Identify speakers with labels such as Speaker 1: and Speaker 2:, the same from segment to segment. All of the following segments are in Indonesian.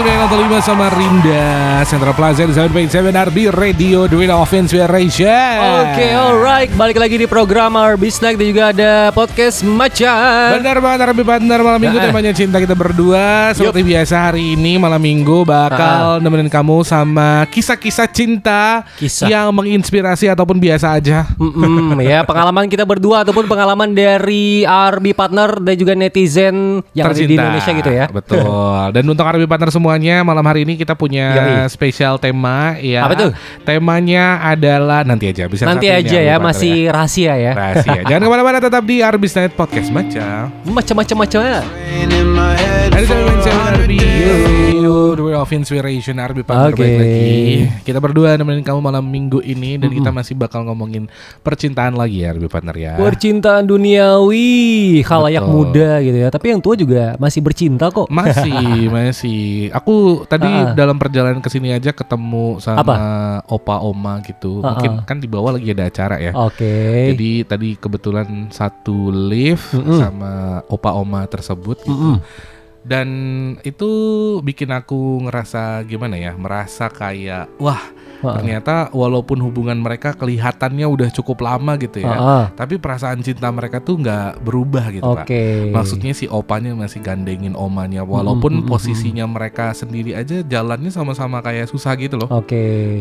Speaker 1: sudah yang nonton 5 sama Rinda Central Plaza di 7.7 RB Radio The Wheel of Inspiration.
Speaker 2: Oke, alright. Balik lagi di program RB Snack dan juga ada podcast Macan.
Speaker 1: Benar banget RB Partner. Malam minggu temanya cinta kita berdua. Seperti biasa hari ini malam minggu bakal nemenin kamu sama kisah-kisah cinta yang menginspirasi ataupun biasa aja.
Speaker 2: Ya, pengalaman kita berdua ataupun pengalaman dari RB Partner dan juga netizen yang ada di Indonesia gitu ya.
Speaker 1: Betul. Dan untuk RB Partner semuanya, malam hari ini kita punya spesial tema ya.
Speaker 2: Apa tuh?
Speaker 1: Temanya adalah nanti aja, bisa
Speaker 2: nanti aja ya, masih ya. Rahasia ya.
Speaker 1: Rahasia. Jangan kemana-mana, tetap di RB Snack Podcast
Speaker 2: Macam-macam ya.
Speaker 1: Hari The Wheel of Inspiration RB Partner balik lagi. Kita berdua nemenin kamu malam minggu ini dan kita masih bakal ngomongin percintaan lagi ya RB Partner ya.
Speaker 2: Percintaan duniawi, khalayak muda gitu ya. Tapi yang tua juga masih bercinta kok.
Speaker 1: Masih. Aku tadi dalam perjalanan kesini aja ketemu sama opa oma gitu. Mungkin kan di bawah lagi ada acara ya. Jadi tadi kebetulan satu lift sama opa oma tersebut gitu. Dan itu bikin aku ngerasa gimana ya, merasa kayak ternyata walaupun hubungan mereka kelihatannya udah cukup lama gitu ya, tapi perasaan cinta mereka tuh nggak berubah gitu Pak. Maksudnya si opanya masih gandengin omanya walaupun posisinya mereka sendiri aja jalannya sama-sama kayak susah gitu loh.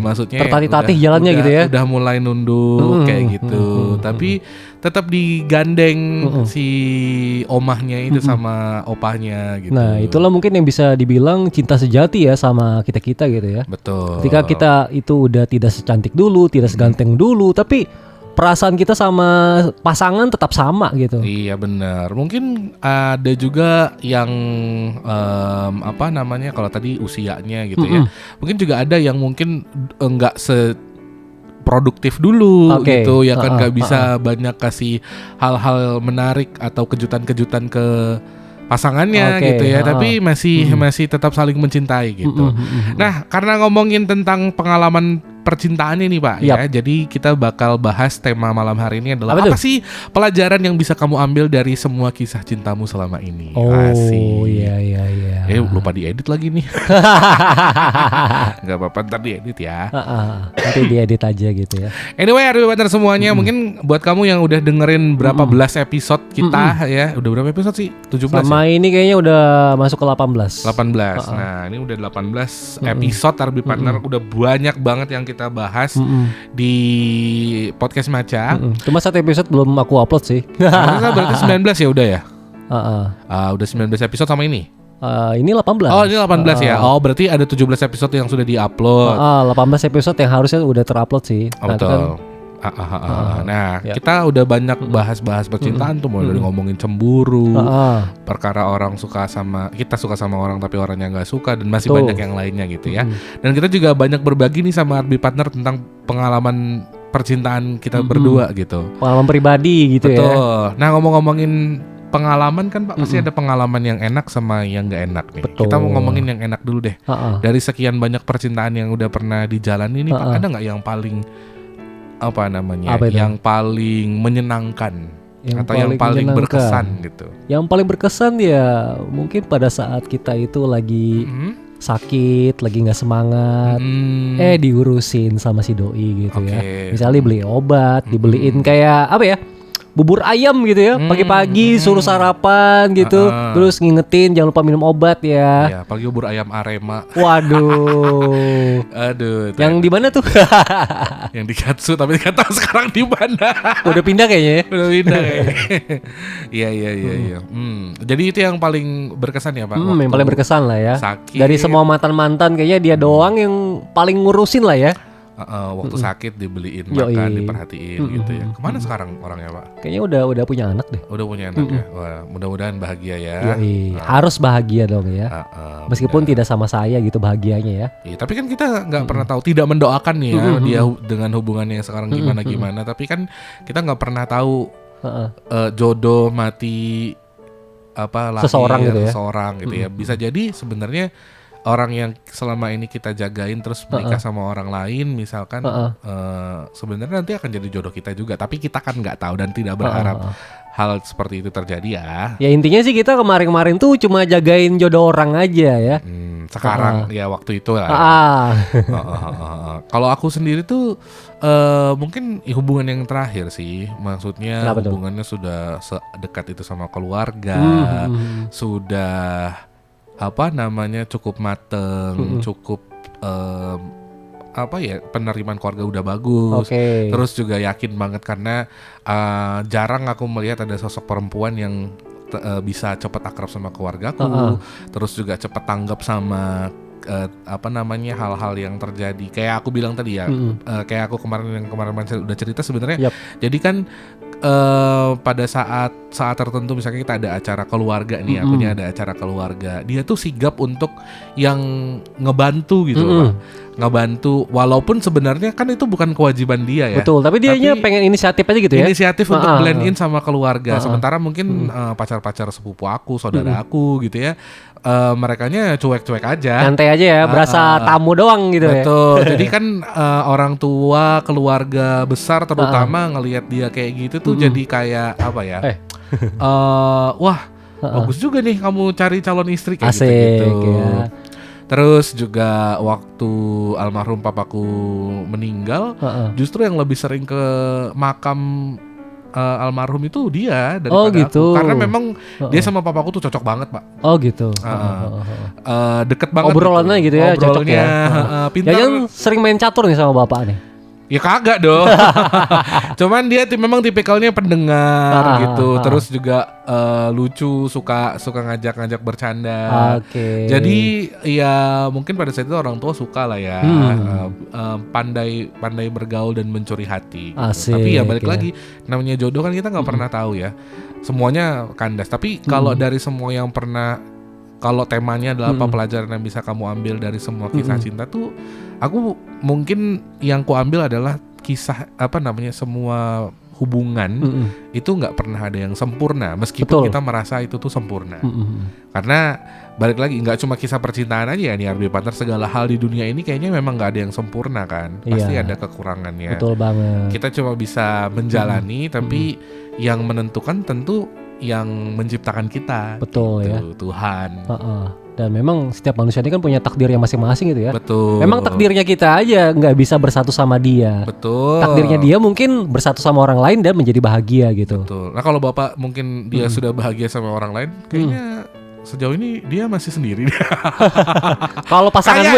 Speaker 1: Maksudnya
Speaker 2: tertatih-tatih jalannya gitu ya.
Speaker 1: Udah mulai nunduk kayak gitu, tapi tetap digandeng si omahnya itu sama opahnya gitu.
Speaker 2: Nah, itulah mungkin yang bisa dibilang cinta sejati ya sama kita-kita gitu ya.
Speaker 1: Betul.
Speaker 2: Ketika kita itu udah tidak secantik dulu, tidak seganteng dulu, tapi perasaan kita sama pasangan tetap sama gitu. Iya
Speaker 1: benar. Mungkin ada juga yang kalau tadi usianya gitu ya. Mungkin juga ada yang mungkin enggak produktif dulu gitu ya kan, nggak bisa banyak kasih hal-hal menarik atau kejutan-kejutan ke pasangannya gitu ya, tapi masih tetap saling mencintai gitu. Nah, karena ngomongin tentang pengalaman percintaan ini Pak ya, jadi kita bakal bahas tema malam hari ini adalah apa sih pelajaran yang bisa kamu ambil dari semua kisah cintamu selama ini.
Speaker 2: Iya.
Speaker 1: Lupa diedit lagi nih. Gak apa-apa, ntar diedit ya.
Speaker 2: Nanti diedit aja gitu ya.
Speaker 1: Anyway, RB Partner semuanya, mungkin buat kamu yang udah dengerin berapa belas episode kita ya, udah berapa episode sih? 17
Speaker 2: sama ini kayaknya udah masuk ke 18.
Speaker 1: Nah, ini udah 18 episode RB Partner, udah banyak banget yang kita bahas di podcast Maca.
Speaker 2: Cuma satu episode belum aku upload sih.
Speaker 1: Berarti 19 ya udah ya? Udah 19 episode sama ini?
Speaker 2: Ini 18.
Speaker 1: Oh, ini 18 ya. Oh, berarti ada 17 episode yang sudah di-upload.
Speaker 2: 18 episode yang harusnya udah terupload sih.
Speaker 1: Betul. Nah, kita udah banyak bahas-bahas percintaan tuh, mulai dari ngomongin cemburu, perkara orang kita suka sama orang tapi orangnya nggak suka, dan masih banyak yang lainnya gitu ya. Dan kita juga banyak berbagi nih sama RB Partner tentang pengalaman percintaan kita berdua gitu.
Speaker 2: Pengalaman pribadi gitu.
Speaker 1: Betul. Nah, ngomongin pengalaman kan Pak, pasti ada pengalaman yang enak sama yang gak enak nih. Kita mau ngomongin yang enak dulu deh. Dari sekian banyak percintaan yang udah pernah dijalani nih Pak, ada gak yang paling yang paling menyenangkan atau yang paling berkesan gitu? Yang
Speaker 2: paling berkesan ya mungkin pada saat kita itu lagi sakit, lagi gak semangat, diurusin sama si doi gitu ya. Misalnya beli obat, dibeliin kayak bubur ayam gitu ya, pagi-pagi suruh sarapan gitu, terus ngingetin jangan lupa minum obat ya.
Speaker 1: Iya, apalagi bubur ayam Arema.
Speaker 2: Waduh. Yang di mana tuh?
Speaker 1: Yang di Katsu, tapi nggak tahu sekarang di mana.
Speaker 2: Udah pindah kayaknya ya.
Speaker 1: Iya. Jadi itu yang paling berkesan ya Pak.
Speaker 2: Yang paling berkesan lah ya.
Speaker 1: Sakit.
Speaker 2: Dari semua mantan kayaknya dia doang yang paling ngurusin lah ya.
Speaker 1: Waktu sakit dibeliin makan, diperhatiin gitu ya. Kemana sekarang orangnya Pak?
Speaker 2: Kayaknya udah punya anak deh.
Speaker 1: Udah punya anak ya. Wah, mudah-mudahan bahagia ya.
Speaker 2: Harus bahagia dong ya. Meskipun tidak sama saya gitu bahagianya ya.
Speaker 1: Tapi kan kita nggak pernah tahu, tidak mendoakan nih ya dia dengan hubungannya yang sekarang gimana. Tapi kan kita nggak pernah tahu jodoh mati lahir seseorang gitu ya. Bisa jadi sebenarnya orang yang selama ini kita jagain terus menikah sama orang lain misalkan, sebenarnya nanti akan jadi jodoh kita juga, tapi kita kan nggak tahu dan tidak berharap hal seperti itu terjadi ya.
Speaker 2: Ya intinya sih kita kemarin-kemarin tuh cuma jagain jodoh orang aja ya.
Speaker 1: sekarang ya waktu itu lah. Kalau aku sendiri tuh mungkin hubungan yang terakhir sih, maksudnya hubungannya sudah sedekat itu sama keluarga, sudah cukup mateng, cukup penerimaan keluarga udah bagus. Terus juga yakin banget karena jarang aku melihat ada sosok perempuan yang bisa cepat akrab sama keluargaku, terus juga cepat tanggap sama hal-hal yang terjadi. Kayak aku bilang tadi ya, kayak aku kemarin udah cerita sebenarnya. Jadi kan pada saat tertentu misalnya kita ada acara keluarga nih, akunya ada acara keluarga, dia tuh sigap untuk yang ngebantu gitu loh, ngebantu walaupun sebenarnya kan itu bukan kewajiban dia ya.
Speaker 2: Betul, tapi dianya pengen inisiatif aja gitu ya.
Speaker 1: Inisiatif untuk blend in sama keluarga. Sementara mungkin pacar-pacar sepupu aku, saudara aku gitu ya, merekanya cuek-cuek aja.
Speaker 2: Santai aja ya, berasa tamu doang gitu.
Speaker 1: Betul. Jadi kan orang tua, keluarga besar terutama ngelihat dia kayak gitu tuh jadi kayak apa ya? Wah, bagus juga nih kamu cari calon istri kayak gitu. Ya. Terus juga waktu almarhum papaku meninggal, justru yang lebih sering ke makam almarhum itu dia daripada
Speaker 2: gitu.
Speaker 1: aku. Karena memang dia sama papaku tuh cocok banget, Pak.
Speaker 2: Gitu.
Speaker 1: Deket banget.
Speaker 2: Obrolannya gitu ya, cocok ya.
Speaker 1: Pintar.
Speaker 2: Jangan sering main catur nih sama bapak nih.
Speaker 1: Ya kagak dong. Cuman dia memang tipikalnya pendengar gitu. Terus juga lucu, suka ngajak-ngajak bercanda. Jadi ya mungkin pada saat itu orang tua suka lah ya, pandai bergaul dan mencuri hati gitu. Tapi ya balik lagi, namanya jodoh kan kita nggak pernah tahu ya. Semuanya kandas. Tapi kalau dari semua yang pernah, kalau temanya adalah apa pelajaran yang bisa kamu ambil dari semua kisah cinta tuh, aku mungkin yang ku ambil adalah kisah semua hubungan itu nggak pernah ada yang sempurna, meskipun kita merasa itu tuh sempurna. Karena balik lagi, nggak cuma kisah percintaan aja ya nih RB Partner, segala hal di dunia ini kayaknya memang nggak ada yang sempurna kan, pasti ada kekurangannya.
Speaker 2: Betul banget.
Speaker 1: Kita cuma bisa menjalani, tapi yang menentukan tentu yang menciptakan kita.
Speaker 2: Betul gitu, ya.
Speaker 1: Tuhan.
Speaker 2: Dan memang setiap manusia ini kan punya takdirnya masing-masing gitu ya.
Speaker 1: Betul.
Speaker 2: Memang takdirnya kita aja nggak bisa bersatu sama dia.
Speaker 1: Betul.
Speaker 2: Takdirnya dia mungkin bersatu sama orang lain dan menjadi bahagia gitu.
Speaker 1: Betul. Nah kalau Bapak mungkin dia sudah bahagia sama orang lain, kayaknya sejauh ini dia masih sendiri.
Speaker 2: Kalau pasanganmu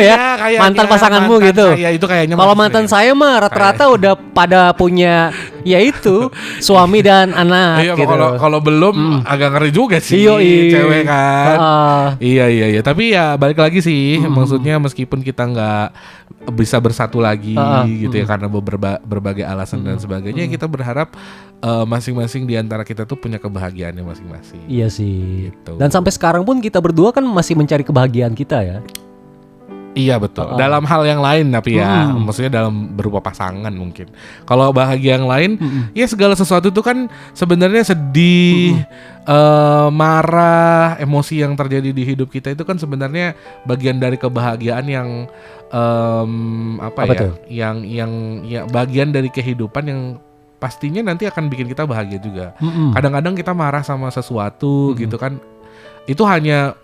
Speaker 2: mantan pasanganmu gitu.
Speaker 1: Itu kayaknya.
Speaker 2: Kalau mantan saya mah rata-rata udah pada punya yaitu suami dan anak. Gitu.
Speaker 1: Kalau belum agak ngeri juga sih cewek kan. Iya. Tapi ya balik lagi sih, maksudnya meskipun kita nggak bisa bersatu lagi gitu ya karena berbagai alasan dan sebagainya, kita berharap masing-masing di antara kita tuh punya kebahagiaannya masing-masing.
Speaker 2: Iya sih. Gitu. Dan sampai sekarang pun kita berdua kan masih mencari kebahagiaan kita ya.
Speaker 1: Iya betul. Dalam hal yang lain tapi ya, maksudnya dalam berupa pasangan mungkin. Kalau bahagia yang lain, ya segala sesuatu itu kan sebenarnya sedih, marah, emosi yang terjadi di hidup kita itu kan sebenarnya bagian dari kebahagiaan yang yang bagian dari kehidupan yang pastinya nanti akan bikin kita bahagia juga. Kadang-kadang kita marah sama sesuatu gitu kan, itu hanya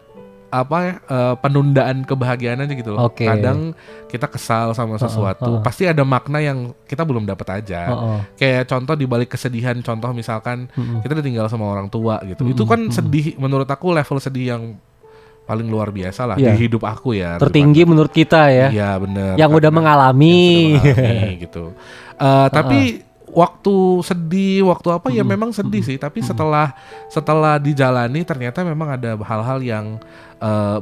Speaker 1: penundaan kebahagiaan aja gitu loh. Kadang kita kesal sama sesuatu, pasti ada makna yang kita belum dapat aja. Kayak contoh di balik kesedihan, contoh misalkan kita ditinggal sama orang tua gitu. Itu kan sedih, menurut aku level sedih yang paling luar biasa lah di hidup aku ya.
Speaker 2: Tertinggi menurut kita ya.
Speaker 1: Iya benar.
Speaker 2: Yang udah mengalami
Speaker 1: gitu. Tapi waktu sedih, waktu apa ya memang sedih sih. Tapi setelah dijalani ternyata memang ada hal-hal yang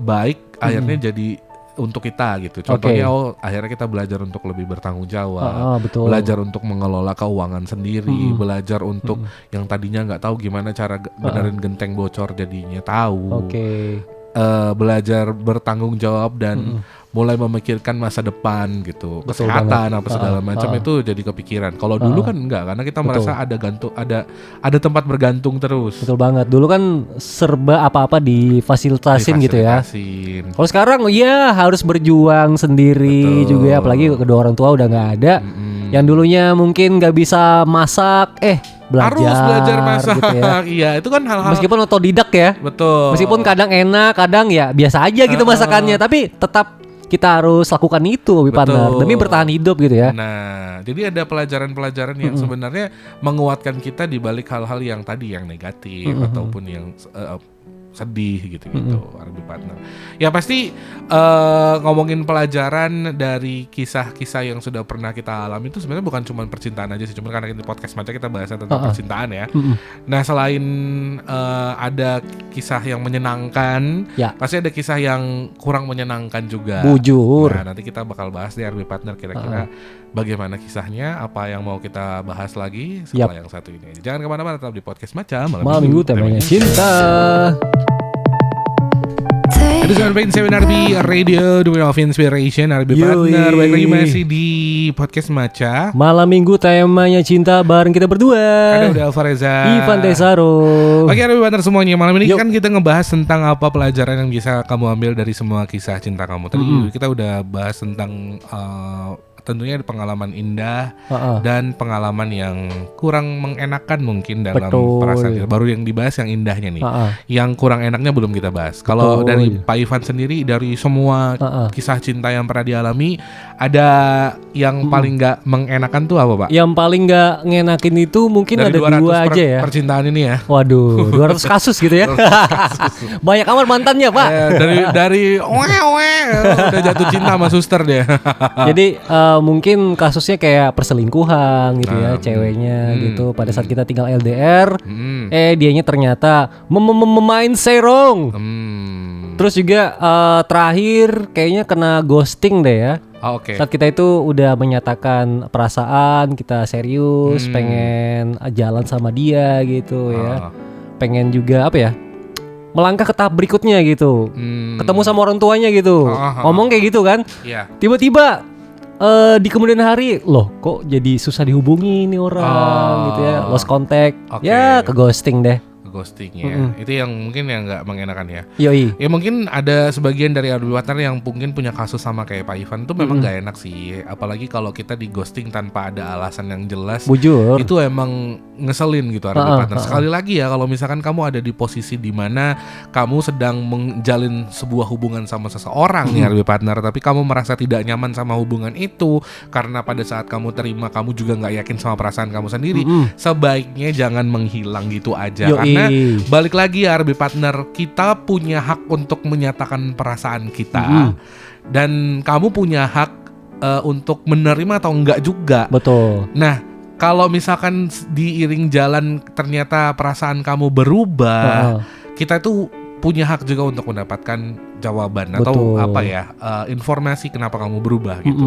Speaker 1: baik akhirnya jadi untuk kita gitu. Contohnya akhirnya kita belajar untuk lebih bertanggung jawab, belajar untuk mengelola keuangan sendiri, belajar untuk yang tadinya nggak tahu gimana cara benerin genteng bocor jadinya tahu. Belajar bertanggung jawab dan mulai memikirkan masa depan gitu, kesehatan apa segala macam itu jadi kepikiran. Kalau dulu kan enggak, karena kita merasa ada tempat bergantung terus.
Speaker 2: Betul banget. Dulu kan serba apa-apa difasilitasin gitu ya. Kalau sekarang harus berjuang sendiri juga ya, apalagi kedua orang tua udah nggak ada. Yang dulunya mungkin nggak bisa masak, harus belajar masak gitu ya.
Speaker 1: Iya, itu kan hal-hal
Speaker 2: meskipun otodidak ya.
Speaker 1: Betul.
Speaker 2: Meskipun kadang enak, kadang ya biasa aja gitu masakannya, tapi tetap kita harus lakukan itu, partner, demi bertahan hidup gitu ya.
Speaker 1: Nah, jadi ada pelajaran-pelajaran yang sebenarnya menguatkan kita di balik hal-hal yang tadi yang negatif ataupun yang sedih gitu-gitu, RB Partner. Ya pasti ngomongin pelajaran dari kisah-kisah yang sudah pernah kita alami itu sebenarnya bukan cuma percintaan aja sih, cuma karena di podcast macam kita bahas tentang percintaan ya. Nah, selain ada kisah yang menyenangkan, pasti ada kisah yang kurang menyenangkan juga.
Speaker 2: Bujur.
Speaker 1: Nah, nanti kita bakal bahas di RB Partner kira-kira bagaimana kisahnya, apa yang mau kita bahas lagi setelah yang satu ini. Jangan kemana-mana, tetap di podcast Malam
Speaker 2: Minggu temanya cinta.
Speaker 1: Itu sudah baik RB Radio, The Way of Inspiration, RB Partner. Baik lagi masih di podcast Malam
Speaker 2: Minggu temanya cinta bareng kita berdua.
Speaker 1: Ada udah Alvareza,
Speaker 2: Ivan Desaro.
Speaker 1: Oke RB Partner semuanya, malam ini kan kita ngebahas tentang apa pelajaran yang bisa kamu ambil dari semua kisah cinta kamu. Tadi kita udah bahas tentang tentunya ada pengalaman indah dan pengalaman yang kurang mengenakan mungkin dalam perasaan kita. Baru yang dibahas yang indahnya nih. Yang kurang enaknya belum kita bahas. Kalau dari Pak Ivan sendiri, dari semua kisah cinta yang pernah dialami, ada yang paling gak mengenakan tuh apa Pak?
Speaker 2: Yang paling gak ngenakin itu mungkin dari ada dua aja ya.
Speaker 1: Percintaan ini ya.
Speaker 2: Waduh, 200 kasus gitu ya. Banyak amat mantannya Pak.
Speaker 1: Dari udah jatuh cinta sama suster dia.
Speaker 2: Jadi mungkin kasusnya kayak perselingkuhan gitu ya, ceweknya gitu. Pada saat kita tinggal LDR, dianya ternyata main serong. Terus juga terakhir kayaknya kena ghosting deh ya. Saat kita itu udah menyatakan perasaan, kita serius, pengen jalan sama dia gitu ya. Pengen juga apa ya, melangkah ke tahap berikutnya gitu. Ketemu sama orang tuanya gitu. Ngomong kayak gitu kan. Tiba-tiba di kemudian hari, loh kok jadi susah dihubungi nih orang gitu ya. Lost contact. Ya ke ghosting deh.
Speaker 1: Ghostingnya itu yang mungkin yang nggak mengenakan ya.
Speaker 2: Yoi.
Speaker 1: Ya mungkin ada sebagian dari RB Partner yang mungkin punya kasus sama kayak Pak Ivan, itu memang nggak enak sih. Apalagi kalau kita di ghosting tanpa ada alasan yang jelas.
Speaker 2: Bujur.
Speaker 1: Itu emang ngeselin gitu RB Partner. Sekali lagi ya, kalau misalkan kamu ada di posisi di mana kamu sedang menjalin sebuah hubungan sama seseorang nih RB Partner, tapi kamu merasa tidak nyaman sama hubungan itu karena pada saat kamu terima kamu juga nggak yakin sama perasaan kamu sendiri, sebaiknya jangan menghilang gitu aja. Karena balik lagi ya RB Partner, kita punya hak untuk menyatakan perasaan kita, dan kamu punya hak untuk menerima atau enggak juga.
Speaker 2: Betul.
Speaker 1: Nah, kalau misalkan diiring jalan ternyata perasaan kamu berubah, kita tuh punya hak juga untuk mendapatkan jawaban. Betul. Atau apa ya, informasi kenapa kamu berubah gitu.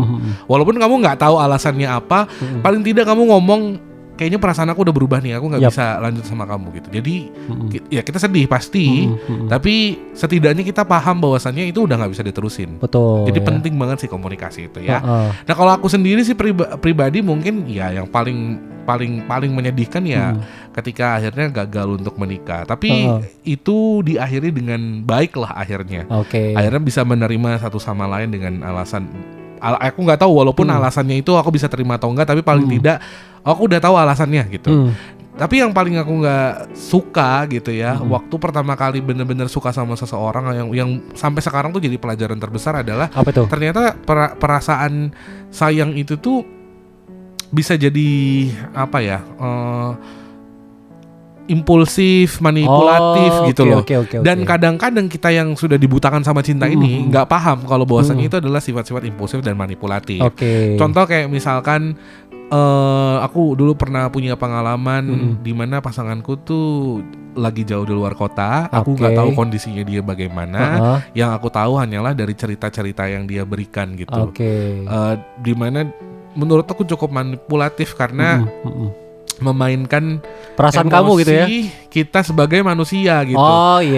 Speaker 1: Walaupun kamu nggak tahu alasannya apa, paling tidak kamu ngomong, kayaknya perasaan aku udah berubah nih, aku nggak bisa lanjut sama kamu gitu. Jadi ya kita sedih pasti, tapi setidaknya kita paham bahwasannya itu udah nggak bisa diterusin.
Speaker 2: Betul.
Speaker 1: Jadi penting banget sih komunikasi itu ya. Nah kalau aku sendiri sih pribadi mungkin ya yang paling menyedihkan ya ketika akhirnya gagal untuk menikah. Tapi itu diakhiri dengan baik lah akhirnya. Akhirnya bisa menerima satu sama lain dengan alasan. Aku nggak tahu walaupun alasannya itu aku bisa terima atau enggak, tapi paling tidak aku udah tahu alasannya gitu. Tapi yang paling aku nggak suka gitu ya, waktu pertama kali bener-bener suka sama seseorang yang sampai sekarang tuh jadi pelajaran terbesar adalah ternyata perasaan sayang itu tuh bisa jadi apa ya, impulsif, manipulatif gitu loh. Dan kadang-kadang kita yang sudah dibutakan sama cinta ini nggak paham kalau bahwasannya itu adalah sifat-sifat impulsif dan manipulatif. Contoh kayak misalkan aku dulu pernah punya pengalaman di mana pasanganku tuh lagi jauh di luar kota. Aku nggak tahu kondisinya dia bagaimana. Yang aku tahu hanyalah dari cerita-cerita yang dia berikan gitu. Di mana menurut aku cukup manipulatif karena memainkan
Speaker 2: perasaan kamu gitu ya,
Speaker 1: kita sebagai manusia gitu.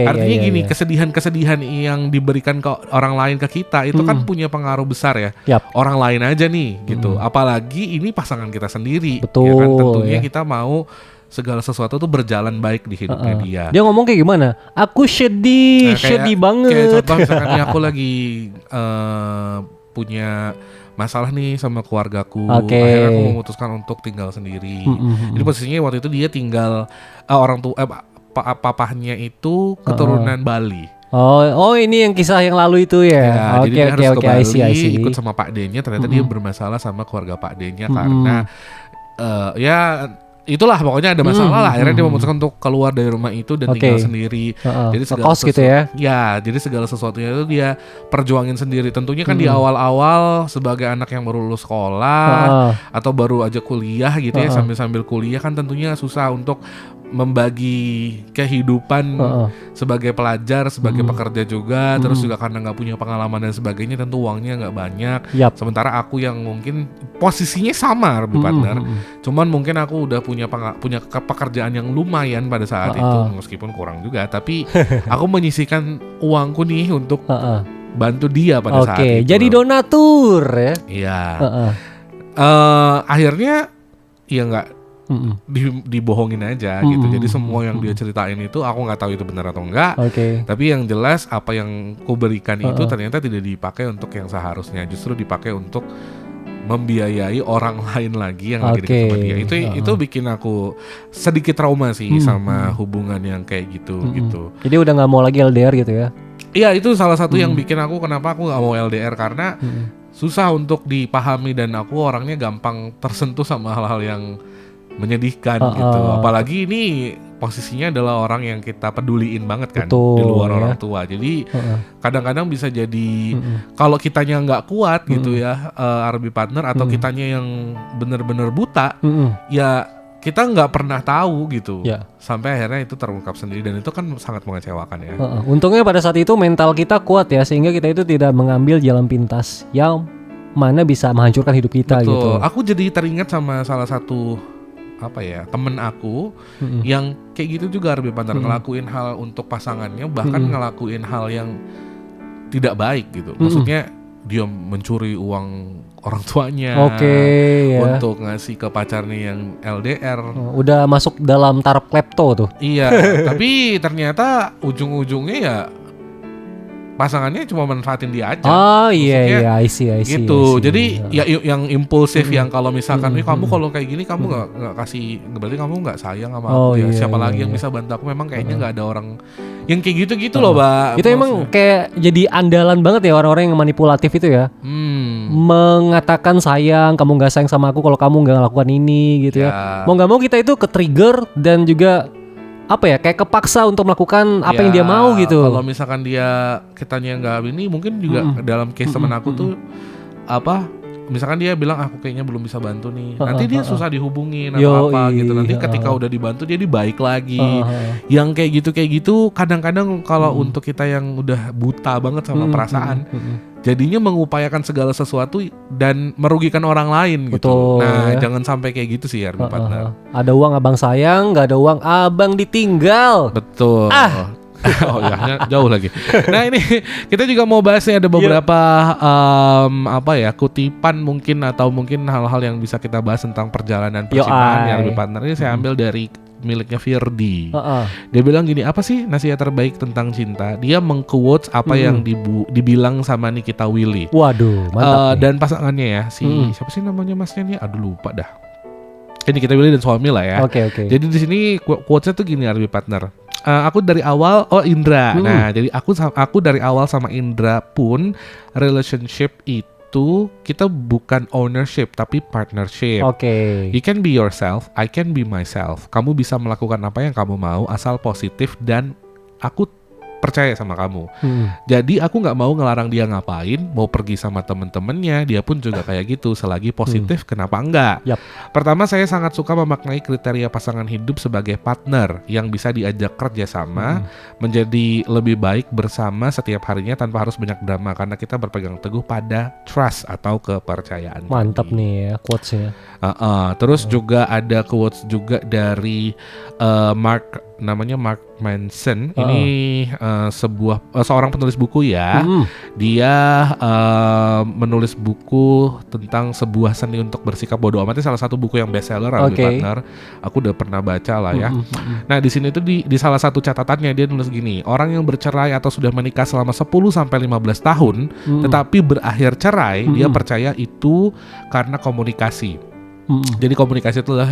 Speaker 1: Artinya gini, kesedihan-kesedihan yang diberikan ke orang lain ke kita itu kan punya pengaruh besar ya. Orang lain aja nih gitu. Apalagi ini pasangan kita sendiri.
Speaker 2: Betul,
Speaker 1: ya kan, tentunya kita mau segala sesuatu tuh berjalan baik di hidupnya dia.
Speaker 2: Dia ngomong kayak gimana? Aku sedih, sedih banget.
Speaker 1: Kayak contoh misalkan aku lagi punya masalah nih sama keluargaku. Akhirnya aku memutuskan untuk tinggal sendiri. Jadi posisinya waktu itu dia tinggal orang tua papahnya itu keturunan Bali.
Speaker 2: Oh ini yang kisah yang lalu itu ya.
Speaker 1: Jadi dia harus ke Bali ikut sama Pak D-nya. Ternyata dia bermasalah sama keluarga Pak D-nya karena ya itulah pokoknya ada masalah lah. Akhirnya dia memutuskan untuk keluar dari rumah itu dan tinggal sendiri. Jadi segala
Speaker 2: gitu ya.
Speaker 1: Ya, jadi segala sesuatunya itu dia perjuangin sendiri. Tentunya kan di awal-awal sebagai anak yang baru lulus sekolah atau baru aja kuliah gitu ya, sambil kuliah kan tentunya susah untuk membagi kehidupan sebagai pelajar, sebagai pekerja juga, terus juga karena nggak punya pengalaman dan sebagainya, tentu uangnya nggak banyak. Sementara aku yang mungkin posisinya sama lebih partner, cuman mungkin aku udah punya pekerjaan yang lumayan pada saat itu, meskipun kurang juga, tapi aku menyisihkan uangku nih untuk bantu dia pada saat itu.
Speaker 2: Jadi donatur ya?
Speaker 1: Iya. Akhirnya ya nggak dibohongin aja gitu. Jadi semua yang dia ceritain itu aku nggak tahu itu benar atau enggak. Tapi yang jelas apa yang ku berikan itu ternyata tidak dipakai untuk yang seharusnya, justru dipakai untuk membiayai orang lain lagi yang lagi dekat sama dia. Itu bikin aku sedikit trauma sih sama hubungan yang kayak gitu gitu.
Speaker 2: Jadi udah nggak mau lagi LDR gitu ya?
Speaker 1: Iya, itu salah satu yang bikin aku kenapa aku nggak mau LDR, karena susah untuk dipahami dan aku orangnya gampang tersentuh sama hal-hal yang menyedihkan gitu. Apalagi ini posisinya adalah orang yang kita peduliin banget kan. Betul, di luar orang tua. Jadi kadang-kadang bisa jadi kalau kitanya nggak kuat gitu ya, RB partner, atau kitanya yang benar-benar buta, ya kita nggak pernah tahu gitu. Sampai akhirnya itu terungkap sendiri dan itu kan sangat mengecewakan ya.
Speaker 2: Untungnya pada saat itu mental kita kuat ya, sehingga kita itu tidak mengambil jalan pintas yang mana bisa menghancurkan hidup kita.
Speaker 1: Betul.
Speaker 2: Gitu.
Speaker 1: Aku jadi teringat sama salah satu temen aku yang kayak gitu juga, lebih pandang ngelakuin hal untuk pasangannya, bahkan ngelakuin hal yang tidak baik gitu. Maksudnya dia mencuri uang orang tuanya untuk ngasih ke pacarnya yang LDR.
Speaker 2: Udah masuk dalam taraf klepto tuh.
Speaker 1: Iya, tapi ternyata ujung-ujungnya ya pasangannya cuma manfaatin dia aja.
Speaker 2: I see.
Speaker 1: Gitu. Jadi ya yang impulsif, yang kalau misalkan kamu kalau kayak gini kamu nggak kasih, berarti kamu nggak sayang sama aku ya. Siapa lagi yang bisa bantu aku? Memang kayaknya nggak ada orang yang kayak gitu loh, Mbak.
Speaker 2: Itu emang kayak jadi andalan banget ya orang-orang yang manipulatif itu ya. Mengatakan sayang, kamu nggak sayang sama aku kalau kamu nggak lakukan ini gitu ya. Mau nggak mau kita itu ke-trigger dan juga kayak kepaksa untuk melakukan apa yang dia mau gitu.
Speaker 1: Kalau misalkan kitanya nggak ini, mungkin juga dalam case temen aku tuh misalkan dia bilang aku kayaknya belum bisa bantu nih, nanti dia susah dihubungin atau gitu. Nanti ketika udah dibantu jadi baik lagi. Yang kayak gitu kadang-kadang kalau untuk kita yang udah buta banget sama perasaan, jadinya mengupayakan segala sesuatu dan merugikan orang lain gitu. Nah, jangan sampai kayak gitu sih ya, partner.
Speaker 2: Ada uang abang sayang, nggak ada uang abang ditinggal.
Speaker 1: Betul. Oh ya, jauh lagi. Nah ini kita juga mau bahas nih, ada beberapa kutipan mungkin, atau mungkin hal-hal yang bisa kita bahas tentang perjalanan percintaan ya, lebih partner. Ini saya ambil dari miliknya Firdi. Dia bilang gini, apa sih nasihat terbaik tentang cinta? Dia meng-quotes apa yang dibilang sama Nikita Willy.
Speaker 2: Waduh, mantap.
Speaker 1: Dan pasangannya ya, siapa sih namanya masnya nih? Aduh lupa dah. Ini Nikita Willy dan suami lah ya.
Speaker 2: Oke.
Speaker 1: Jadi di sini quotesnya tuh gini, lebih partner. Aku dari awal, Indra. Nah, jadi aku dari awal sama Indra pun relationship itu kita bukan ownership tapi partnership. You can be yourself, I can be myself. Kamu bisa melakukan apa yang kamu mau asal positif dan aku percaya sama kamu. Jadi aku nggak mau ngelarang dia ngapain, mau pergi sama temen-temennya, dia pun juga kayak gitu. Selagi positif, kenapa enggak? Pertama, saya sangat suka memaknai kriteria pasangan hidup sebagai partner yang bisa diajak kerjasama, menjadi lebih baik bersama setiap harinya tanpa harus banyak drama, karena kita berpegang teguh pada trust atau kepercayaan.
Speaker 2: Mantap nih ya quotes-nya.
Speaker 1: Terus juga ada quotes juga dari Mark namanya Mark Manson. Ini seorang penulis buku ya. Dia menulis buku tentang sebuah seni untuk bersikap bodoh amat. Ini salah satu buku yang bestseller, partner. Aku udah pernah baca lah ya. Nah di sini tuh di salah satu catatannya dia nulis gini, orang yang bercerai atau sudah menikah selama 10-15 tahun, tetapi berakhir cerai, dia percaya itu karena komunikasi. Jadi komunikasi itulah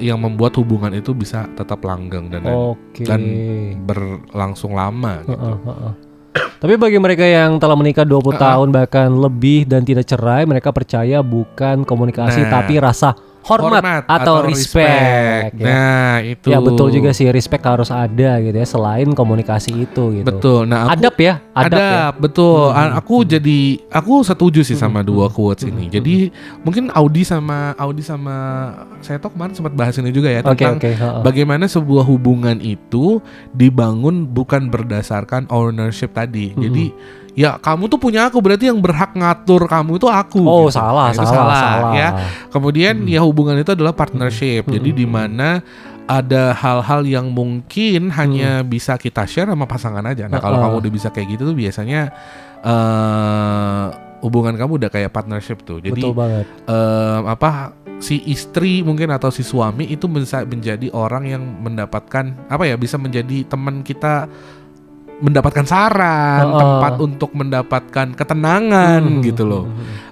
Speaker 1: yang membuat hubungan itu bisa tetap langgeng dan berlangsung lama gitu.
Speaker 2: Tapi bagi mereka yang telah menikah 20 tahun bahkan lebih dan tidak cerai, mereka percaya bukan komunikasi tapi rasa hormat atau respect.
Speaker 1: Ya. Nah itu.
Speaker 2: Ya betul juga sih, respect harus ada gitu ya, selain komunikasi itu gitu.
Speaker 1: Betul. Nah
Speaker 2: adab ya.
Speaker 1: Betul. Aku setuju sih sama dua quotes ini. Jadi mungkin Audi sama saya tahu kemarin sempat bahas ini juga ya tentang bagaimana sebuah hubungan itu dibangun bukan berdasarkan ownership tadi. Jadi ya kamu tuh punya aku, berarti yang berhak ngatur kamu itu aku.
Speaker 2: Oh
Speaker 1: gitu.
Speaker 2: salah
Speaker 1: ya. Kemudian ya hubungan itu adalah partnership. Jadi di mana ada hal-hal yang mungkin hanya bisa kita share sama pasangan aja. Nah kalau kamu udah bisa kayak gitu tuh biasanya hubungan kamu udah kayak partnership tuh. Jadi
Speaker 2: betul banget.
Speaker 1: Si istri mungkin atau si suami itu bisa menjadi orang yang mendapatkan bisa menjadi teman kita, mendapatkan saran, tempat untuk mendapatkan ketenangan gitu loh,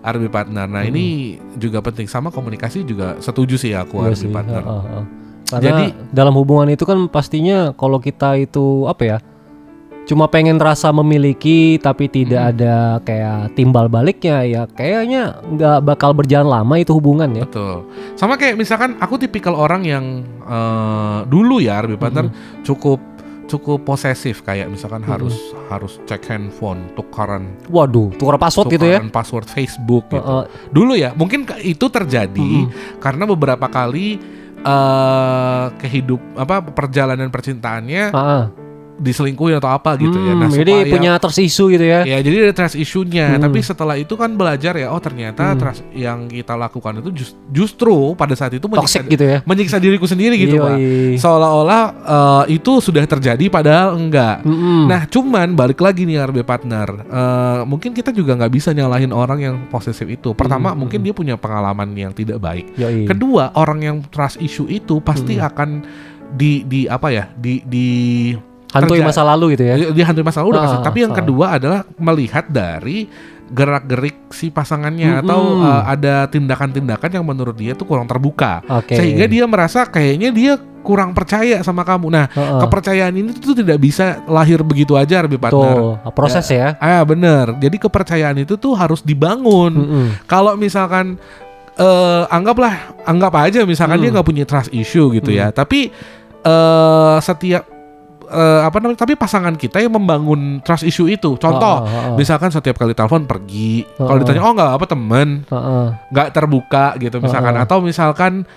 Speaker 1: RB partner. Nah ini juga penting, sama komunikasi juga setuju sih aku RB partner.
Speaker 2: Karena jadi dalam hubungan itu kan pastinya kalau kita itu cuma pengen rasa memiliki tapi tidak ada kayak timbal baliknya, ya kayaknya nggak bakal berjalan lama itu hubungan ya.
Speaker 1: Betul. Sama kayak misalkan aku tipikal orang yang dulu ya RB partner cukup posesif, kayak misalkan harus cek handphone, tukar
Speaker 2: password gitu ya,
Speaker 1: password Facebook gitu. Dulu ya mungkin itu terjadi karena beberapa kali perjalanan percintaannya diselingkuhin atau apa gitu ya. Nah,
Speaker 2: jadi punya trust issue gitu ya.
Speaker 1: Ya, jadi ada trust issue-nya. Tapi setelah itu kan belajar ya, ternyata trust yang kita lakukan itu justru pada saat itu menyiksa diriku sendiri gitu, Pak. Seolah-olah itu sudah terjadi padahal enggak. Nah, cuman balik lagi nih RB partner. Mungkin kita juga nggak bisa nyalahin orang yang posesif itu. Pertama, mungkin dia punya pengalaman yang tidak baik. Kedua, orang yang trust issue itu pasti akan
Speaker 2: hantui masa lalu gitu ya.
Speaker 1: Dia hantui masa lalu udah pasti. Tapi yang kedua adalah melihat dari gerak-gerik si pasangannya atau ada tindakan-tindakan yang menurut dia tuh kurang terbuka. Sehingga dia merasa kayaknya dia kurang percaya sama kamu. Nah, kepercayaan ini tuh tidak bisa lahir begitu aja, RB partner.
Speaker 2: Proses ya.
Speaker 1: Bener. Jadi kepercayaan itu tuh harus dibangun. Kalau misalkan anggap aja misalkan dia nggak punya trust issue gitu ya. Tapi tapi pasangan kita yang membangun trust issue itu. Contoh, misalkan setiap kali telepon pergi, kalau ditanya nggak temen, nggak terbuka gitu misalkan, atau misalkan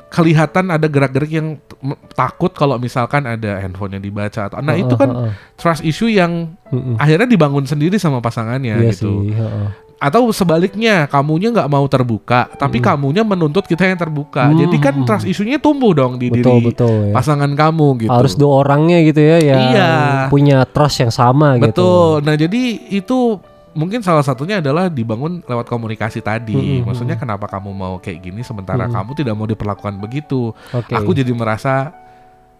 Speaker 1: kelihatan ada gerak-gerik yang takut kalau misalkan ada handphonenya dibaca atau, itu kan trust issue yang akhirnya dibangun sendiri sama pasangannya gitu. Atau sebaliknya, kamunya nggak mau terbuka, tapi kamunya menuntut kita yang terbuka. Jadi kan trust issue-nya tumbuh dong di diri pasangan kamu gitu.
Speaker 2: Harus dua orangnya gitu ya, punya trust yang sama gitu.
Speaker 1: Betul. Nah jadi itu mungkin salah satunya adalah dibangun lewat komunikasi tadi. Maksudnya kenapa kamu mau kayak gini sementara kamu tidak mau diperlakukan begitu. Aku jadi merasa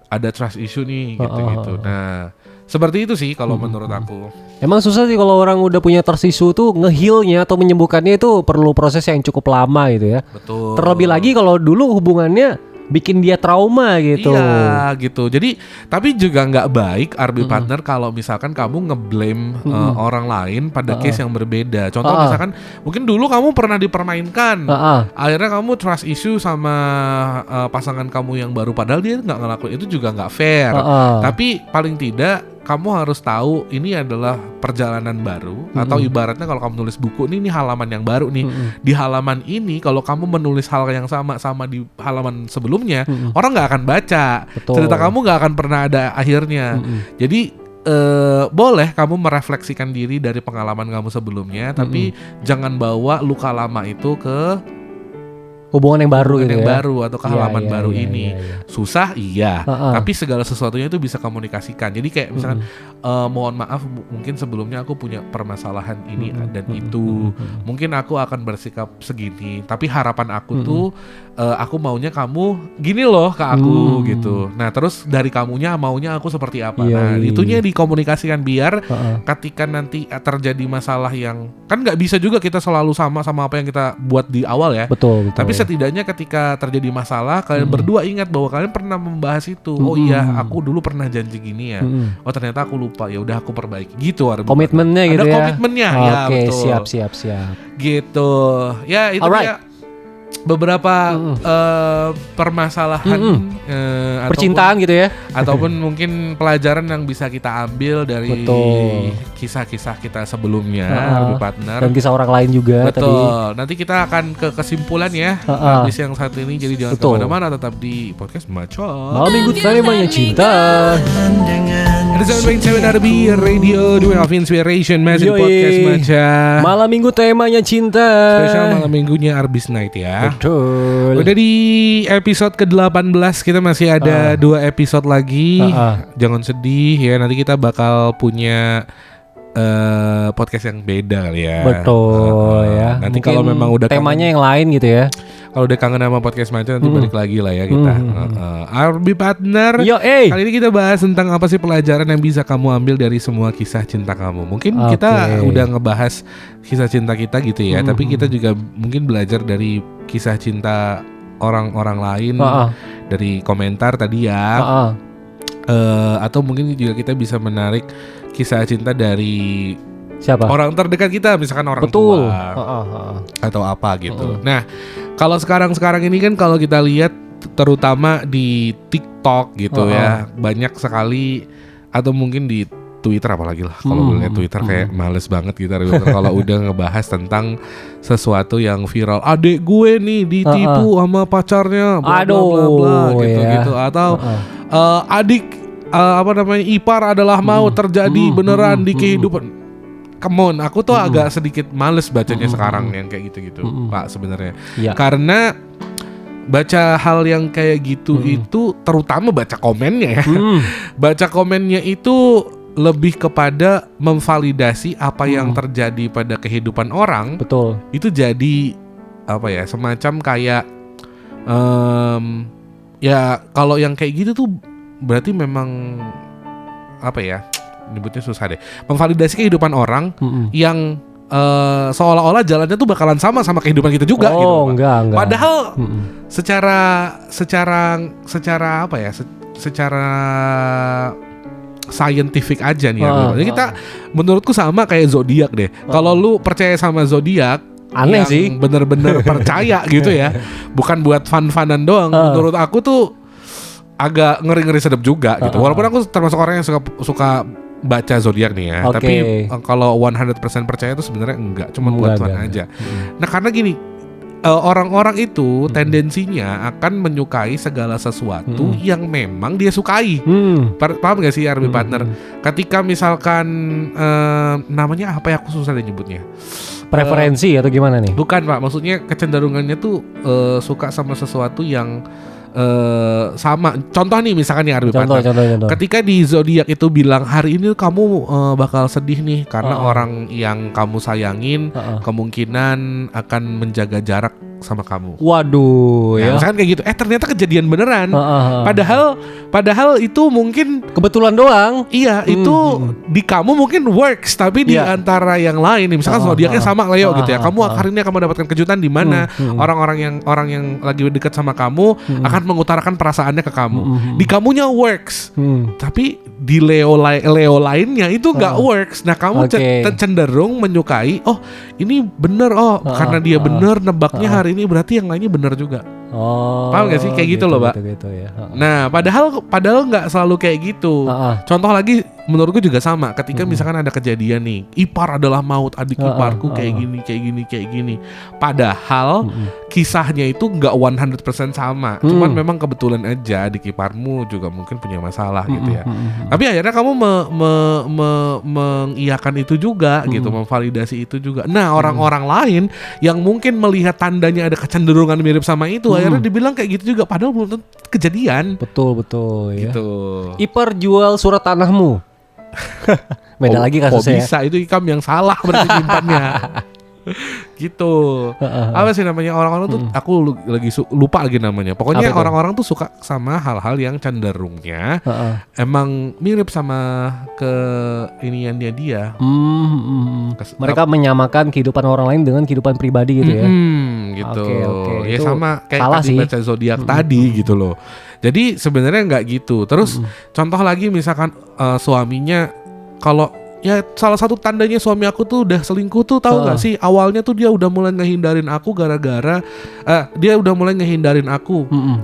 Speaker 1: ada trust issue nih gitu. Nah seperti itu sih kalau menurut aku.
Speaker 2: Emang susah sih kalau orang udah punya trust issue tuh, nge-heal-nya atau menyembuhkannya itu perlu proses yang cukup lama gitu ya.
Speaker 1: Betul.
Speaker 2: Terlebih lagi kalau dulu hubungannya bikin dia trauma gitu.
Speaker 1: Iya gitu. Jadi tapi juga nggak baik RB partner kalau misalkan kamu ngeblame orang lain pada case yang berbeda. Contoh misalkan mungkin dulu kamu pernah dipermainkan, akhirnya kamu trust issue sama pasangan kamu yang baru, padahal dia nggak ngelakuin itu, juga nggak fair. Tapi paling tidak kamu harus tahu ini adalah perjalanan baru, atau ibaratnya kalau kamu nulis buku ini halaman yang baru nih. Di halaman ini kalau kamu menulis hal yang sama di halaman sebelumnya, orang nggak akan baca. Cerita kamu nggak akan pernah ada akhirnya. Jadi boleh kamu merefleksikan diri dari pengalaman kamu sebelumnya, tapi jangan bawa luka lama itu ke
Speaker 2: hubungan yang baru
Speaker 1: hubungan
Speaker 2: gitu
Speaker 1: yang
Speaker 2: ya.
Speaker 1: baru atau halaman baru ini. Susah tapi segala sesuatunya itu bisa komunikasikan. Jadi kayak misalkan mohon maaf mungkin sebelumnya aku punya permasalahan ini dan itu. Mungkin aku akan bersikap segini, tapi harapan aku tuh aku maunya kamu gini loh ke aku gitu. Nah, terus dari kamunya maunya aku seperti apa. Nah, itunya dikomunikasikan biar ketika nanti terjadi masalah yang kan nggak bisa juga kita selalu sama apa yang kita buat di awal ya.
Speaker 2: Betul.
Speaker 1: Tapi setidaknya ketika terjadi masalah kalian berdua ingat bahwa kalian pernah membahas itu. Oh iya, aku dulu pernah janji gini ya. Oh ternyata aku lupa. Ya udah aku perbaiki. Gitu
Speaker 2: komitmennya gitu ya.
Speaker 1: Ada komitmennya. Ya betul.
Speaker 2: Siap.
Speaker 1: Gitu. Ya itu dia beberapa permasalahan
Speaker 2: percintaan gitu ya.
Speaker 1: Ataupun mungkin pelajaran yang bisa kita ambil dari kisah-kisah kita sebelumnya lebih partner
Speaker 2: dan kisah orang lain juga.
Speaker 1: Betul. Nanti kita akan ke kesimpulan ya habis yang satu ini. Jadi jangan kemana-mana, tetap di podcast Macam
Speaker 2: Malam Minggu Temanya Cinta.
Speaker 1: Ada 7.7 RB Radio Doing of Inspiration Masih podcast Macam
Speaker 2: Malam Minggu Temanya Cinta.
Speaker 1: Spesial malam minggunya Arbis Night ya.
Speaker 2: Betul.
Speaker 1: Udah di episode ke-18. Kita masih ada 2 episode lagi. Jangan sedih ya. Nanti kita bakal punya podcast yang beda kali ya.
Speaker 2: Betul ya.
Speaker 1: Nanti kalau memang udah
Speaker 2: temanya yang lain gitu ya.
Speaker 1: Kalau udah kangen sama podcast Macam nanti balik lagi lah ya kita. RB Partner. Kali ini kita bahas tentang apa sih pelajaran yang bisa kamu ambil dari semua kisah cinta kamu. Mungkin kita udah ngebahas kisah cinta kita gitu ya. Tapi kita juga mungkin belajar dari kisah cinta orang-orang lain. Dari komentar tadi ya. Atau mungkin juga kita bisa menarik kisah cinta dari
Speaker 2: siapa?
Speaker 1: Orang terdekat kita, misalkan orang tua atau apa gitu. Nah, kalau sekarang ini kan kalau kita lihat terutama di TikTok gitu ya, banyak sekali atau mungkin di Twitter apalagi lah. Kalau lihat Twitter kayak males banget gitu kalau udah ngebahas tentang sesuatu yang viral. Adek gue nih ditipu sama pacarnya, bla bla bla gitu atau adik ipar adalah mau terjadi beneran di kehidupan. Come on, aku tuh agak sedikit males bacanya sekarang yang kayak gitu-gitu, Pak sebenarnya. Karena baca hal yang kayak gitu itu terutama baca komennya ya. Baca komennya itu lebih kepada memvalidasi apa yang terjadi pada kehidupan orang.
Speaker 2: Betul.
Speaker 1: Itu jadi apa ya, semacam kayak ya kalau yang kayak gitu tuh berarti memang apa ya, nyebutnya susah deh, memvalidasi kehidupan orang yang seolah-olah jalannya tuh bakalan sama kehidupan kita juga gitu.
Speaker 2: Enggak.
Speaker 1: Padahal secara apa ya, secara scientific aja nih ya. Jadi kita menurutku sama kayak zodiak deh. Kalau lu percaya sama zodiak,
Speaker 2: aneh sih,
Speaker 1: bener-bener percaya gitu ya, bukan buat fun-funan doang. Menurut aku tuh agak ngeri-ngeri sedap juga gitu. Walaupun aku termasuk orang yang suka baca zodiak nih ya. Tapi kalau 100% percaya itu sebenarnya enggak, cuma buat fun aja. Nah, karena gini, orang-orang itu tendensinya akan menyukai segala sesuatu yang memang dia sukai. Paham gak sih RB Partner? Ketika misalkan namanya apa ya, aku susah deh nyebutnya.
Speaker 2: Preferensi atau gimana nih?
Speaker 1: Bukan Pak, maksudnya kecenderungannya tuh suka sama sesuatu yang sama. Contoh nih misalkan nih Arbi Partner.
Speaker 2: Contoh.
Speaker 1: Ketika di zodiak itu bilang hari ini kamu bakal sedih nih karena orang yang kamu sayangin kemungkinan akan menjaga jarak sama kamu.
Speaker 2: Waduh, ya.
Speaker 1: Misalkan kayak gitu. Ternyata kejadian beneran. Padahal itu mungkin
Speaker 2: kebetulan doang.
Speaker 1: Iya, itu di kamu mungkin works, tapi di antara yang lain, misalkan zodiaknya sama Leo gitu ya. Kamu hari ini akan mendapatkan kejutan di mana orang yang lagi dekat sama kamu akan mengutarakan perasaannya ke kamu. Di kamunya works. Tapi di Leo lainnya itu nggak works. Nah, kamu cenderung menyukai, oh ini bener, karena dia bener nebaknya hari ini berarti yang lainnya bener juga. Paham gak sih kayak gitu loh, Pak?
Speaker 2: Gitu, ya.
Speaker 1: Nah, padahal nggak selalu kayak gitu. Contoh lagi menurutku juga sama. Ketika misalkan ada kejadian nih, ipar adalah maut, adik iparku kayak gini. Padahal kisahnya itu nggak 100% sama. Cuman memang kebetulan aja adik iparmu juga mungkin punya masalah gitu ya. Tapi akhirnya kamu mengiyakan itu juga gitu, memvalidasi itu juga. Nah, orang-orang lain yang mungkin melihat tandanya ada kecenderungan mirip sama itu, akhirnya dibilang kayak gitu juga, padahal belum tentu kejadian.
Speaker 2: Betul ya.
Speaker 1: Gitu.
Speaker 2: Ipar jual surat tanahmu. Beda lagi kasusnya.
Speaker 1: Kok bisa itu Ikam yang salah berarti nyimpannya. Gitu. Apa sih namanya orang-orang tuh, aku lagi lupa lagi namanya. Pokoknya orang-orang tuh suka sama hal-hal yang cenderungnya emang mirip sama keiniannya dia.
Speaker 2: Mereka menyamakan kehidupan orang lain dengan kehidupan pribadi gitu ya.
Speaker 1: Gitu.
Speaker 2: Okay.
Speaker 1: Ya
Speaker 2: itu
Speaker 1: sama kayak tadi
Speaker 2: sih.
Speaker 1: baca zodiak tadi gitu loh. Jadi sebenarnya nggak gitu. Terus contoh lagi misalkan suaminya, kalau ya salah satu tandanya suami aku tuh udah selingkuh tuh, tahu nggak sih? Awalnya tuh dia udah mulai ngehindarin aku gara-gara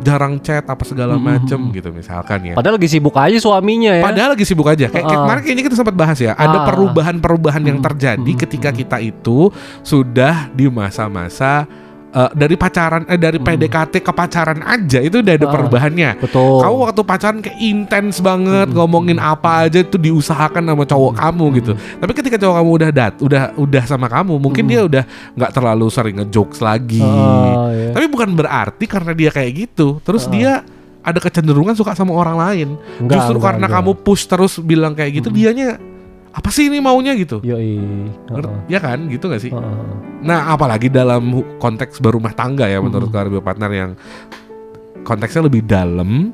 Speaker 1: jarang chat apa segala macem gitu misalkan ya.
Speaker 2: Padahal lagi sibuk aja suaminya ya.
Speaker 1: Padahal lagi sibuk aja. Kayak kemarin kayaknya kita sempat bahas ya. Ada perubahan-perubahan yang terjadi ketika kita itu sudah di masa-masa dari pacaran dari PDKT ke pacaran aja itu udah ada perubahannya.
Speaker 2: Betul.
Speaker 1: Kamu waktu pacaran kayak intens banget, ngomongin apa aja itu diusahakan sama cowok kamu gitu. Tapi ketika cowok kamu udah sama kamu, mungkin dia udah nggak terlalu sering ngejokes lagi.
Speaker 2: Yeah.
Speaker 1: Tapi bukan berarti karena dia kayak gitu, terus dia ada kecenderungan suka sama orang lain. Justru karena kamu push terus bilang kayak gitu, dianya apa sih ini maunya gitu. Ya kan gitu gak sih? Nah apalagi dalam konteks berumah tangga ya, menurut RB Partner yang konteksnya lebih dalam,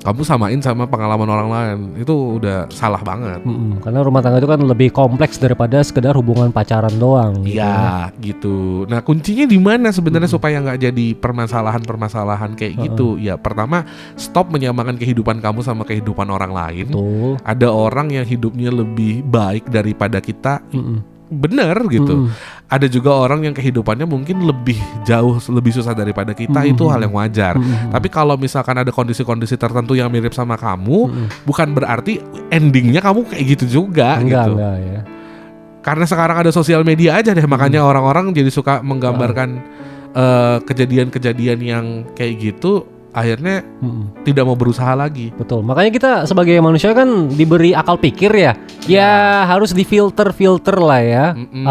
Speaker 1: kamu samain sama pengalaman orang lain, itu udah salah banget.
Speaker 2: Karena rumah tangga itu kan lebih kompleks daripada sekedar hubungan pacaran doang.
Speaker 1: Iya gitu. Nah kuncinya di mana sebenarnya supaya nggak jadi permasalahan kayak gitu? Ya pertama, stop menyamakan kehidupan kamu sama kehidupan orang lain.
Speaker 2: Betul.
Speaker 1: Ada orang yang hidupnya lebih baik daripada kita. Bener gitu. Ada juga orang yang kehidupannya mungkin jauh lebih susah daripada kita, itu hal yang wajar. Tapi kalau misalkan ada kondisi-kondisi tertentu yang mirip sama kamu, bukan berarti endingnya kamu kayak gitu juga. Enggak ya. Karena sekarang ada sosial media aja deh, makanya orang-orang jadi suka menggambarkan kejadian-kejadian yang kayak gitu, akhirnya tidak mau berusaha lagi.
Speaker 2: Betul. Makanya kita sebagai manusia kan diberi akal pikir ya. Ya harus difilter lah ya.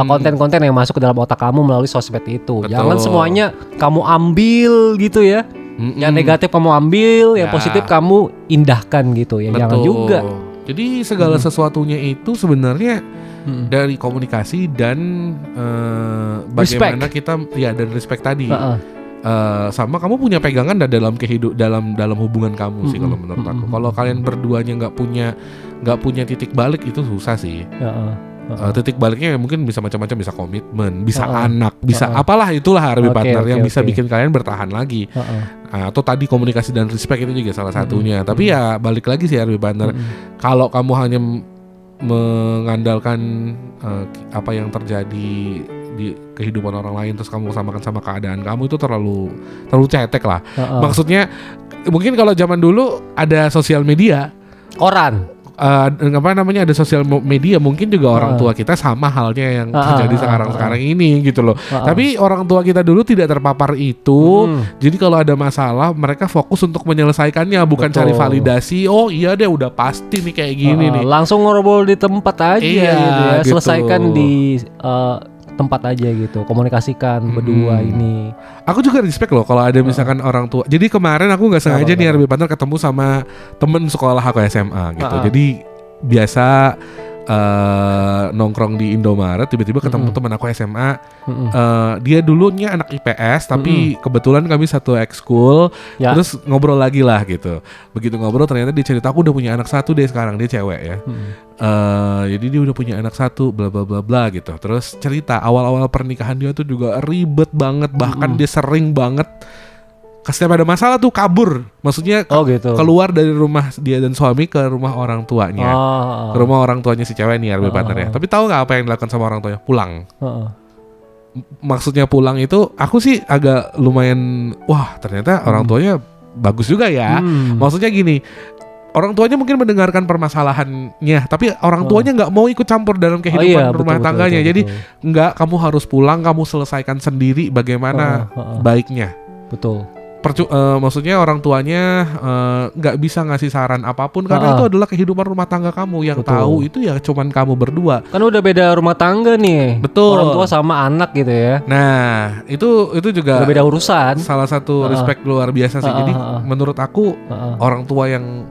Speaker 2: Konten-konten yang masuk ke dalam otak kamu melalui sosmed itu. Betul. Jangan semuanya kamu ambil gitu ya. Yang negatif kamu ambil, yang positif kamu indahkan gitu ya.
Speaker 1: Betul.
Speaker 2: Jangan juga.
Speaker 1: Jadi segala sesuatunya itu sebenarnya dari komunikasi dan bagaimana kita dan respect tadi. Sama kamu punya pegangan dalam dalam hubungan kamu sih kalau menurut aku. Kalau kalian berduanya nggak punya titik balik, itu susah sih. Titik baliknya mungkin bisa macam-macam, bisa komitmen, bisa anak, bisa apalah itulah RB Partner yang bisa bikin kalian bertahan lagi. Atau tadi komunikasi dan respect itu juga salah satunya. Tapi ya balik lagi sih RB Partner. Kalau kamu hanya mengandalkan apa yang terjadi di kehidupan orang lain terus kamu samakan sama keadaan kamu, itu terlalu cetek lah. Maksudnya mungkin kalau zaman dulu ada sosial media, koran, ada sosial media, mungkin juga orang tua kita sama halnya yang terjadi sekarang ini gitu loh. Tapi orang tua kita dulu tidak terpapar itu. Jadi kalau ada masalah mereka fokus untuk menyelesaikannya, bukan cari validasi. Oh iya deh udah pasti nih kayak gini nih.
Speaker 2: Langsung ngobrol di tempat aja gitu ya. Selesaikan di tempat aja gitu, komunikasikan berdua ini. Aku juga respect loh kalau ada misalkan orang tua. Jadi kemarin aku nggak sengaja nih RB Partner ketemu sama temen sekolah aku SMA gitu. Jadi biasa nongkrong di Indomaret, tiba-tiba ketemu teman aku SMA. Dia dulunya anak IPS, tapi kebetulan kami satu ekskul. Terus ngobrol lagi lah gitu. Begitu ngobrol ternyata dia cerita, aku udah punya anak satu deh sekarang, dia cewek ya. Jadi dia udah punya anak satu, bla bla bla bla gitu. Terus cerita awal-awal pernikahan dia tuh juga ribet banget, bahkan dia sering banget setiap ada masalah tuh kabur, maksudnya gitu. Keluar dari rumah dia dan suami ke rumah orang tuanya, ke rumah orang tuanya si cewek nih RB Partner ya. Tapi tahu nggak apa yang dilakukan sama orang tuanya? Pulang. Maksudnya pulang itu, aku sih agak lumayan, wah ternyata orang tuanya bagus juga ya. Maksudnya gini,
Speaker 1: orang tuanya mungkin mendengarkan permasalahannya, tapi orang tuanya nggak mau ikut campur dalam kehidupan rumah tangganya. Jadi nggak, kamu harus pulang, kamu selesaikan sendiri bagaimana baiknya.
Speaker 2: Betul.
Speaker 1: Maksudnya orang tuanya nggak bisa ngasih saran apapun karena itu adalah kehidupan rumah tangga kamu. Yang tahu itu ya cuman kamu berdua.
Speaker 2: Kan udah beda rumah tangga nih.
Speaker 1: Betul.
Speaker 2: Orang tua sama anak gitu ya.
Speaker 1: Nah itu juga
Speaker 2: udah beda urusan.
Speaker 1: Salah satu respect luar biasa sih. Jadi menurut aku orang tua yang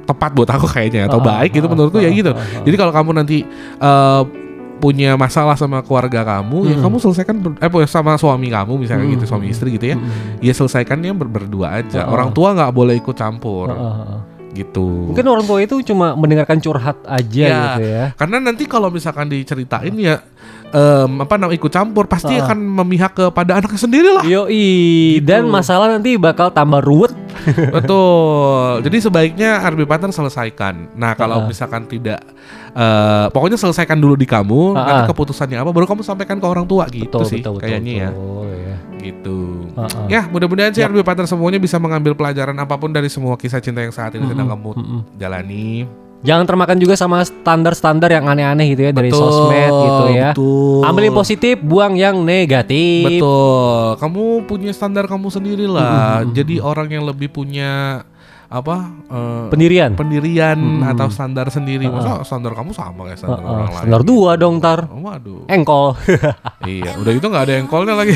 Speaker 1: tepat buat aku kayaknya atau baik gitu menurutku ya gitu. Jadi kalau kamu nanti punya masalah sama keluarga kamu, ya kamu selesaikan sama suami kamu misalnya gitu, suami istri gitu ya. Ya selesaikannya berdua aja. Orang tua nggak boleh ikut campur. Gitu.
Speaker 2: Mungkin orang tua itu cuma mendengarkan curhat aja gitu ya.
Speaker 1: Karena nanti kalau misalkan diceritain ya ikut campur pasti akan memihak kepada anaknya sendiri lah.
Speaker 2: Yoi. Gitu. Dan masalah nanti bakal tambah ruwet.
Speaker 1: Betul. Jadi sebaiknya RB partner selesaikan. Nah kalau misalkan tidak, pokoknya selesaikan dulu di kamu. Nanti keputusannya apa baru kamu sampaikan ke orang tua gitu. Betul, kayaknya betul, ya. Gitu. Ya mudah-mudahan sih RB partner semuanya bisa mengambil pelajaran apapun dari semua kisah cinta yang saat ini sedang kamu jalani.
Speaker 2: Jangan termakan juga sama standar-standar yang aneh-aneh gitu ya dari sosmed gitu ya.
Speaker 1: Betul.
Speaker 2: Ambil yang positif, buang yang negatif.
Speaker 1: Betul. Kamu punya standar kamu sendiri lah. Jadi orang yang lebih punya pendirian atau standar sendiri. Masa standar kamu sama kayak standar orang lain?
Speaker 2: Standar 2 dong ntar.
Speaker 1: Waduh.
Speaker 2: Engkol.
Speaker 1: Iya, udah itu nggak ada engkolnya lagi.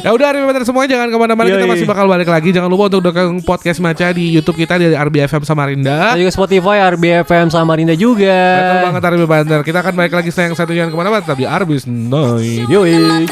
Speaker 1: Ya udah RB semuanya jangan kemana-mana, kita masih bakal balik lagi. Jangan lupa untuk dukung podcast Maca di YouTube kita dari RBFM Samarinda.
Speaker 2: Dan juga Spotify RBFM Samarinda juga.
Speaker 1: Betul banget RB Partner. Kita akan balik lagi sayang satu jangan kemana-mana, tetap di RB Night.
Speaker 2: Yoi.